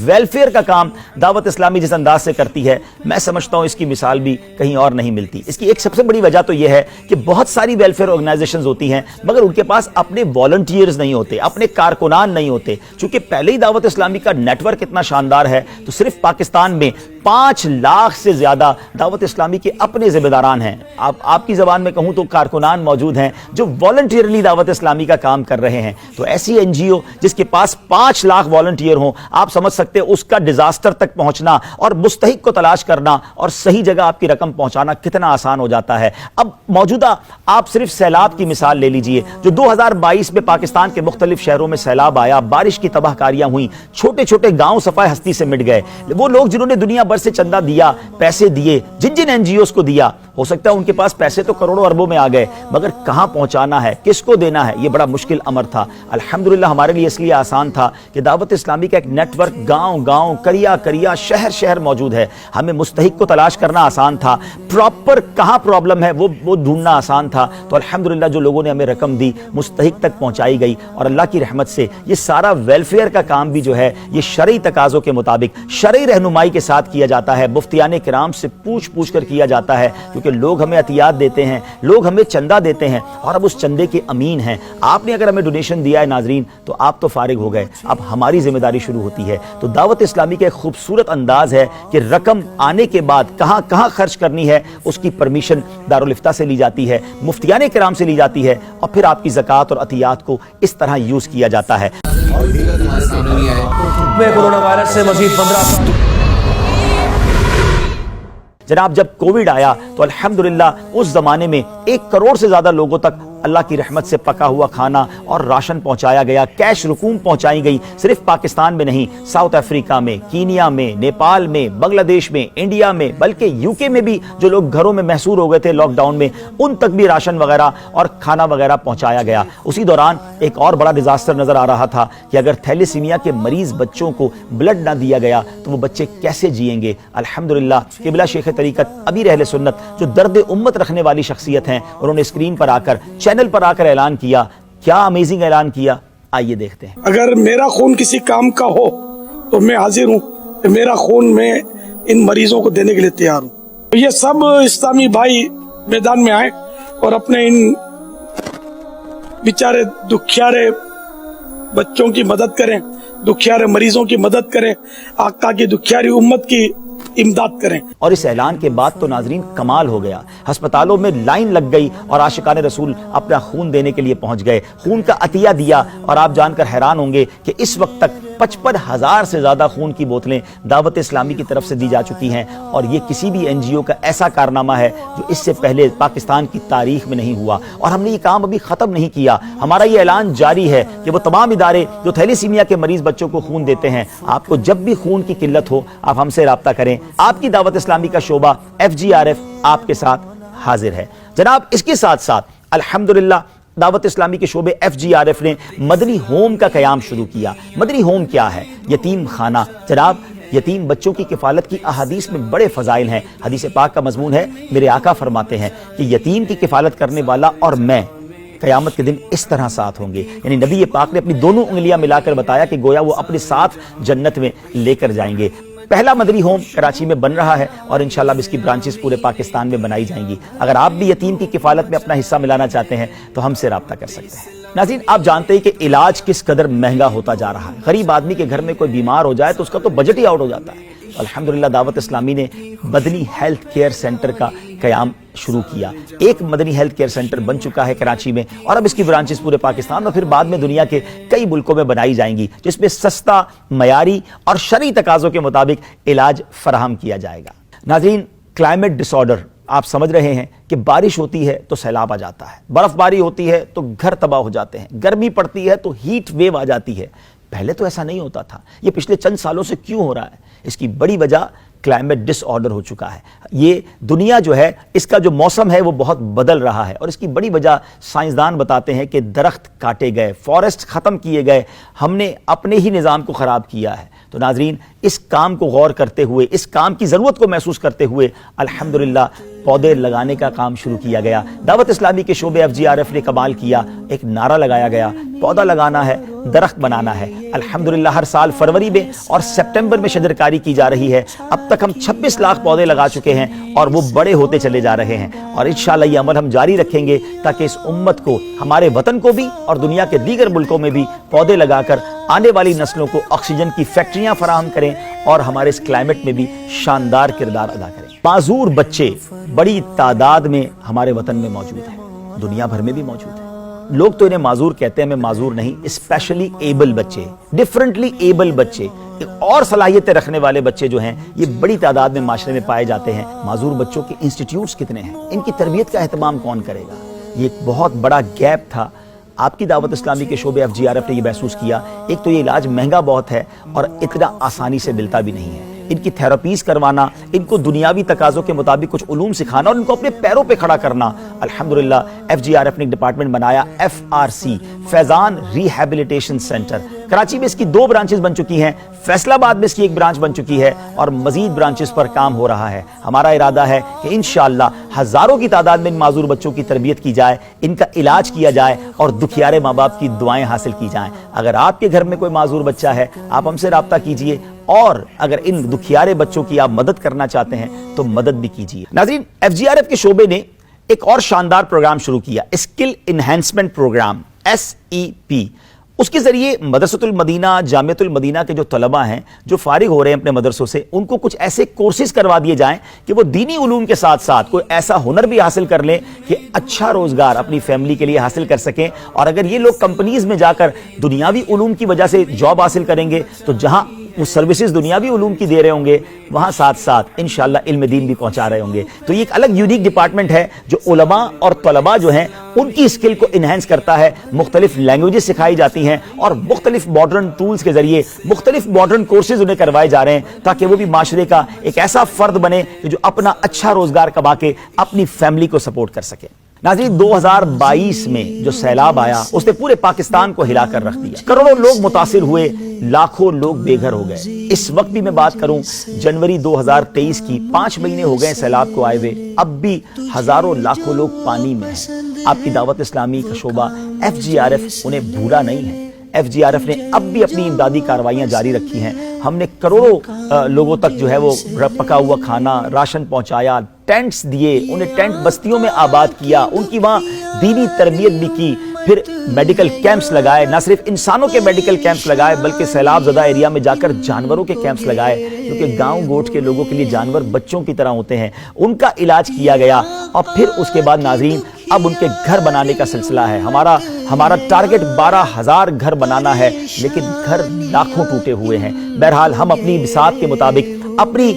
Welfare کا کام دعوت اسلامی جس انداز سے کرتی ہے، میں سمجھتا ہوں اس کی مثال بھی کہیں اور نہیں ملتی۔ اس کی ایک سب سے بڑی وجہ تو یہ ہے کہ بہت ساری ویلفیئر آرگنائزیشنز ہوتی ہیں مگر ان کے پاس اپنے والنٹیئرز نہیں ہوتے، اپنے کارکنان نہیں ہوتے۔ چونکہ پہلے ہی دعوت اسلامی کا نیٹ ورک اتنا شاندار ہے تو صرف پاکستان میں 5 لاکھ سے زیادہ دعوت اسلامی کے اپنے ذمہ داران ہیں۔ آپ کی زبان میں کہوں تو کارکنان موجود ہیں جو والنٹیئرلی دعوت اسلامی کا کام کر رہے ہیں۔ تو ایسی این جی او جس کے پاس 5 لاکھ والنٹیئر ہوں، آپ سمجھ سکتے اس کا ڈیزاسٹر تک پہنچنا اور مستحق کو تلاش کرنا اور صحیح جگہ آپ کی رقم پہنچانا کتنا آسان ہو جاتا ہے۔ اب موجودہ آپ صرف سیلاب کی مثال لے لیجئے، جو 2022 میں پاکستان کے مختلف شہروں میں سیلاب آیا، بارش کی تباہ کاریاں ہوئیں، چھوٹے چھوٹے گاؤں صفائے ہستی سے مٹ گئے۔ وہ لوگ جنہوں نے دنیا بھر سے چندہ دیا، پیسے دیے، جن این جی اوز کو دیا، ہو سکتا ہے ان کے پاس پیسے تو کروڑوں اربوں میں آ گئے مگر کہاں پہنچانا ہے، کس کو دینا ہے، یہ بڑا مشکل امر تھا۔ الحمدللہ ہمارے لیے اس لیے آسان تھا کہ دعوت اسلامی کا ایک نیٹ ورک گاؤں گاؤں، کریا شہر شہر موجود ہے۔ ہمیں مستحق کو تلاش کرنا آسان تھا، پراپر کہاں پرابلم ہے وہ ڈھونڈنا آسان تھا۔ تو الحمدللہ جو لوگوں نے ہمیں رقم دی مستحق تک پہنچائی گئی، اور اللہ کی رحمت سے یہ سارا ویلفیئر کا کام بھی جو ہے یہ شرعی تقاضوں کے مطابق شرعی رہنمائی کے ساتھ کیا جاتا ہے، مفتیان کرام سے پوچھ کر کیا جاتا ہے، کیونکہ لوگ ہمیں عطیات دیتے ہیں، لوگ ہمیں چندہ دیتے ہیں اور اب اس چندے کے امین ہیں۔ آپ نے اگر ہمیں ڈونیشن دیا ہے ناظرین تو آپ تو فارغ ہو گئے، اب ہماری ذمہ داری شروع ہوتی ہے۔ تو دعوت اسلامی کا ایک خوبصورت انداز ہے کہ رقم آنے کے بعد کہاں کہاں خرچ کرنی ہے اس کی پرمیشن دارالفتہ سے لی جاتی ہے، مفتیان کرام سے لی جاتی ہے، اور پھر آپ کی زکوٰۃ اور عطیات کو اس طرح یوز کیا جاتا ہے۔ کورونا وائرس سے مزید 15 جناب جب کووڈ آیا تو الحمدللہ اس زمانے میں 1 کروڑ سے زیادہ لوگوں تک اللہ کی رحمت سے پکا ہوا کھانا اور راشن پہنچایا گیا، کیش رقوم پہنچائی گئی، صرف پاکستان میں نہیں، ساؤتھ افریقہ میں، کینیا میں، نیپال میں، بنگلہ دیش میں، انڈیا میں، بلکہ یو کے میں بھی جو لوگ گھروں میں محصور ہو گئے تھے لاک ڈاؤن میں، ان تک بھی راشن وغیرہ اور کھانا وغیرہ پہنچایا گیا۔ اسی دوران ایک اور بڑا ڈیزاسٹر نظر آ رہا تھا کہ اگر تھیلیسیمیا کے مریض بچوں کو بلڈ نہ دیا گیا تو وہ بچے کیسے جئیں گے۔ الحمدللہ قبلہ شیخ طریقت امیر اہل سنت جو درد امت رکھنے والی شخصیت ہیں، انہوں نے اسکرین پر آ کر، چینل پر آ کر اعلان کیا۔ کیا امیزنگ اعلان کیا، آئیے دیکھتے ہیں۔ اگر میرا خون کسی کام کا ہو تو میں حاضر ہوں کہ میرا خون میں ان مریضوں کو دینے کے لیے تیار ہوں۔ یہ سب اسلامی بھائی میدان میں آئے اور اپنے ان بیچارے دکھیارے بچوں کی مدد کریں، دکھیارے مریضوں کی مدد کریں، آقا کی دکھیاری امت کی امداد کریں۔ اور اس اعلان کے بعد تو ناظرین کمال ہو گیا، ہسپتالوں میں لائن لگ گئی اور عاشقان رسول اپنا خون دینے کے لیے پہنچ گئے، خون کا عطیہ دیا۔ اور آپ جان کر حیران ہوں گے کہ اس وقت تک 55,000 سے زیادہ خون کی بوتلیں دعوت اسلامی کی طرف سے دی جا چکی ہیں، اور یہ کسی بھی این جی او کا ایسا کارنامہ ہے جو اس سے پہلے پاکستان کی تاریخ میں نہیں ہوا۔ اور ہم نے یہ کام ابھی ختم نہیں کیا، ہمارا یہ اعلان جاری ہے کہ وہ تمام ادارے جو تھیلیسیمیا کے مریض بچوں کو خون دیتے ہیں، آپ کو جب بھی خون کی قلت ہو آپ ہم سے رابطہ کریں، آپ کی دعوت اسلامی کا شعبہ FGRF آپ کے ساتھ حاضر ہے۔ جناب اس کے ساتھ ساتھ الحمدللہ دعوت اسلامی کے شعبے FGRF نے مدنی ہوم کا قیام شروع کیا۔ مدنی ہوم کیا ہے؟ یتیم خانہ۔ جناب یتیم بچوں کی کفالت کی احادیث میں بڑے فضائل ہیں۔ حدیث پاک کا مضمون ہے، میرے آقا فرماتے ہیں کہ یتیم کی کفالت کرنے والا اور میں قیامت کے دن اس طرح ساتھ ہوں گے۔ یعنی نبی پاک نے اپنی دونوں انگلیاں ملا کر بتایا کہ گویا وہ اپنے ساتھ جنت میں لے کر جائیں گے۔ پہلا مدنی ہوم کراچی میں بن رہا ہے اور انشاءاللہ اب اس کی برانچز پورے پاکستان میں بنائی جائیں گی۔ اگر آپ بھی یتیم کی کفالت میں اپنا حصہ ملانا چاہتے ہیں تو ہم سے رابطہ کر سکتے ہیں۔ ناظرین آپ جانتے ہیں کہ علاج کس قدر مہنگا ہوتا جا رہا ہے۔ غریب آدمی کے گھر میں کوئی بیمار ہو جائے تو اس کا تو بجٹ ہی آؤٹ ہو جاتا ہے۔ الحمدللہ دعوت اسلامی نے مدنی ہیلتھ کیئر سینٹر کا قیام شروع کیا۔ ایک مدنی ہیلتھ کیئر سینٹر بن چکا ہے کراچی میں، اور اب اس کی برانچز پورے پاکستان اور پھر بعد میں دنیا کے کئی ملکوں میں بنائی جائیں گی، جس میں سستا، معیاری اور شرعی تقاضوں کے مطابق علاج فراہم کیا جائے گا۔ ناظرین کلائمیٹ ڈس آرڈر آپ سمجھ رہے ہیں کہ بارش ہوتی ہے تو سیلاب آ جاتا ہے، برف باری ہوتی ہے تو گھر تباہ ہو جاتے ہیں، گرمی پڑتی ہے تو ہیٹ ویو آ جاتی ہے۔ پہلے تو ایسا نہیں ہوتا تھا، یہ پچھلے چند سالوں سے کیوں ہو رہا ہے؟ اس کی بڑی وجہ کلائمیٹ ڈس آرڈر ہو چکا ہے۔ یہ دنیا جو ہے اس کا جو موسم ہے وہ بہت بدل رہا ہے، اور اس کی بڑی وجہ سائنسدان بتاتے ہیں کہ درخت کاٹے گئے، فارسٹ ختم کیے گئے، ہم نے اپنے ہی نظام کو خراب کیا ہے۔ تو ناظرین اس کام کو غور کرتے ہوئے, اس کام کی ضرورت کو محسوس کرتے ہوئے الحمدللہ پودے لگانے کا کام شروع کیا گیا. دعوت اسلامی کے شعبے FGRF نے کمال کیا, ایک نعرہ لگایا گیا, پودا لگانا ہے, درخت بنانا ہے. الحمدللہ ہر سال فروری میں اور سپٹمبر میں شجرکاری کی جا رہی ہے. اب تک ہم 26 لاکھ پودے لگا چکے ہیں اور وہ بڑے ہوتے چلے جا رہے ہیں, اور انشاءاللہ یہ عمل ہم جاری رکھیں گے تاکہ اس امت کو, ہمارے وطن کو بھی اور دنیا کے دیگر ملکوں میں بھی پودے لگا کر آنے والی نسلوں کو آکسیجن کی فیکٹریاں فراہم کریں اور ہمارے اس کلائمیٹ میں بھی شاندار کردار ادا کریں. معذور بچے بڑی تعداد میں ہمارے وطن میں موجود ہیں, دنیا بھر میں بھی موجود ہیں. لوگ تو انہیں معذور کہتے ہیں, میں معذور نہیں, اسپیشلی ایبل بچے, ڈفرنٹلی ایبل بچے, اور صلاحیتیں رکھنے والے بچے جو ہیں یہ بڑی تعداد میں معاشرے میں پائے جاتے ہیں. معذور بچوں کے انسٹیٹیوٹس کتنے ہیں, ان کی تربیت کا اہتمام کون کرے گا؟ یہ ایک بہت بڑا گیپ تھا. آپ کی دعوت اسلامی کے شعبے FGRF نے یہ محسوس کیا. ایک تو یہ علاج مہنگا بہت ہے اور اتنا آسانی سے ملتا بھی نہیں ہے. ان کی تھیراپیز کروانا, ان کو دنیاوی تقاضوں کے مطابق کچھ علوم سکھانا اور ان کو اپنے پیروں پہ کھڑا کرنا. الحمدللہ FGRF نے ایک ڈپارٹمنٹ بنایا, FRC, فیضان ریہیبلیٹیشن سینٹر. کراچی میں اس کی 2 برانچز بن چکی ہیں, فیصل آباد میں اس کی 1 برانچ بن چکی ہے اور مزید برانچز پر کام ہو رہا ہے. ہمارا ارادہ ہے کہ انشاءاللہ ہزاروں کی تعداد میں ان معذور بچوں کی تربیت کی جائے, ان کا علاج کیا جائے اور دکھیارے ماں باپ کی دعائیں حاصل کی جائیں. اگر آپ کے گھر میں کوئی معذور بچہ ہے آپ ہم سے رابطہ کیجئے, اور اگر ان دکھیارے بچوں کی آپ مدد کرنا چاہتے ہیں تو مدد بھی کیجئے. ناظرین FGRF کے شعبے نے ایک اور شاندار پروگرام شروع کیا, اسکل انہینسمنٹ پروگرام, SEP. اس کے ذریعے مدرسۃ المدینہ, جامعۃ المدینہ کے جو طلبہ ہیں جو فارغ ہو رہے ہیں اپنے مدرسوں سے, ان کو کچھ ایسے کورسز کروا دیے جائیں کہ وہ دینی علوم کے ساتھ ساتھ کوئی ایسا ہنر بھی حاصل کر لیں کہ اچھا روزگار اپنی فیملی کے لیے حاصل کر سکیں. اور اگر یہ لوگ کمپنیز میں جا کر دنیاوی علوم کی وجہ سے جاب حاصل کریں گے تو جہاں وہ سروسز دنیاوی علوم کی دے رہے ہوں گے وہاں ساتھ ساتھ انشاءاللہ علم دین بھی پہنچا رہے ہوں گے. تو یہ ایک الگ یونیک ڈپارٹمنٹ ہے جو علماء اور طلباء جو ہیں ان کی اسکل کو انہینس کرتا ہے. مختلف لینگویجز سکھائی جاتی ہیں اور مختلف ماڈرن ٹولز کے ذریعے مختلف ماڈرن کورسز انہیں کروائے جا رہے ہیں تاکہ وہ بھی معاشرے کا ایک ایسا فرد بنے کہ جو اپنا اچھا روزگار کما کے اپنی فیملی کو سپورٹ کر سکے. ناظرین 2022 میں جو سیلاب آیا اس نے پورے پاکستان کو ہلا کر رکھ دیا. کروڑوں لوگ متاثر ہوئے, لاکھوں لوگ بے گھر ہو گئے. اس وقت بھی میں بات کروں جنوری 2023 کی, 5 مہینے ہو گئے سیلاب کو آئے ہوئے, اب بھی ہزاروں لاکھوں لوگ پانی میں ہیں. آپ کی دعوت اسلامی کا شعبہ FGRF انہیں بھولا نہیں ہے. FGRF نے اب بھی اپنی امدادی کاروائیاں جاری رکھی ہیں. ہم نے کروڑوں لوگوں تک جو ہے وہ پکا ہوا کھانا, راشن پہنچایا, ٹینٹس دیے, انہیں ٹینٹ بستیوں میں آباد کیا, ان کی وہاں دینی تربیت بھی کی, پھر میڈیکل کیمپس لگائے, نہ صرف انسانوں کے میڈیکل کیمپس لگائے بلکہ سیلاب زدہ ایریا میں جا کر جانوروں کے کیمپس لگائے, کیونکہ گاؤں گوٹھ کے لوگوں کے لیے جانور بچوں کی طرح ہوتے ہیں, ان کا علاج کیا گیا. اور پھر اس کے بعد ناظرین اب ان کے گھر بنانے کا سلسلہ ہے. ہمارا ٹارگٹ 12,000 گھر بنانا ہے, لیکن گھر لاکھوں ٹوٹے ہوئے ہیں. بہرحال ہم اپنی بساط کے مطابق, اپنی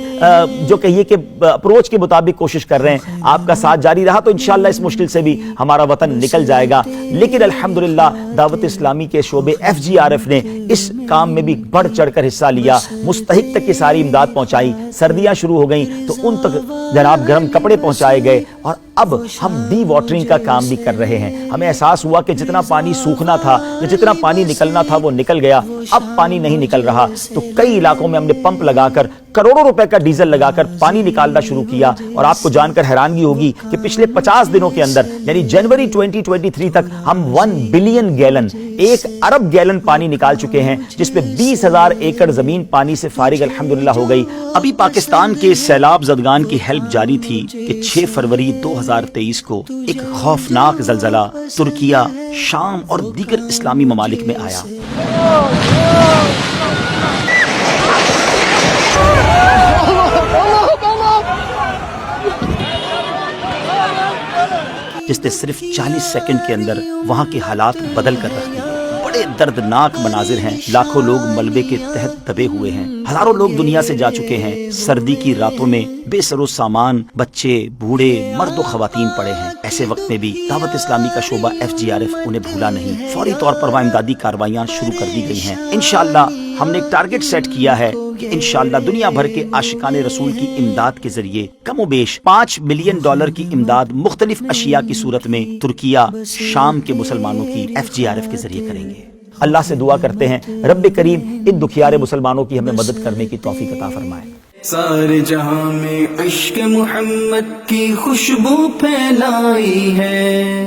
جو کہیے کہ اپروچ کے مطابق کوشش کر رہے ہیں. آپ کا ساتھ جاری رہا تو انشاءاللہ اس مشکل سے بھی ہمارا وطن نکل جائے گا. لیکن الحمدللہ دعوت اسلامی کے شعبے FGRF نے اس کام میں بھی بڑھ چڑھ کر حصہ لیا, مستحق تک کی ساری امداد پہنچائی. سردیاں شروع ہو گئیں تو ان تک جناب گرم کپڑے پہنچائے گئے, اور اب ہم ڈی واٹرنگ کا کام بھی کر رہے ہیں. ہمیں احساس ہوا کہ جتنا پانی سوکھنا تھا یا جتنا پانی نکلنا تھا وہ نکل گیا, اب پانی نہیں نکل رہا. تو کئی علاقوں میں ہم نے پمپ لگا کر کروڑوں روپے کا ڈیزل لگا کر پانی نکالنا شروع کیا. اور آپ کو جان کر حیرانگی ہوگی کہ پچھلے 50 دنوں کے اندر یعنی جنوری 2023 تک ہم 1 بلین گیلن, 1 ارب گیلن پانی نکال چکے ہیں, جس پہ 20,000 ایکڑ زمین پانی سے فارغ الحمدللہ ہو گئی. ابھی پاکستان کے سیلاب زدگان کی ہیلپ جاری تھی کہ 6 فروری 2023 کو ایک خوفناک زلزلہ ترکیہ, شام اور دیگر اسلامی ممالک میں آیا. جس نے صرف 40 سیکنڈ کے اندر وہاں کے حالات بدل کر رکھ دیے. بڑے دردناک مناظر ہیں. لاکھوں لوگ ملبے کے تحت دبے ہوئے ہیں, ہزاروں لوگ دنیا سے جا چکے ہیں. سردی کی راتوں میں بے سر و سامان بچے, بوڑھے, مرد و خواتین پڑے ہیں. ایسے وقت میں بھی دعوت اسلامی کا شعبہ FGRF انہیں بھولا نہیں. فوری طور پر وہاں امدادی کاروائیاں شروع کر دی گئی ہیں. انشاءاللہ ہم نے ایک ٹارگٹ سیٹ کیا ہے کہ انشاءاللہ دنیا بھر کے عاشقان رسول کی امداد کے ذریعے کم و بیش $5 ملین کی امداد مختلف اشیاء کی صورت میں ترکیہ, شام کے مسلمانوں کی FGRF کے ذریعے کریں گے. اللہ سے دعا کرتے ہیں رب کریم ان دکھیارے مسلمانوں کی ہمیں مدد کرنے کی توفیق عطا فرمائے. سارے جہاں میں عشق محمد کی خوشبو پھیلائی ہے.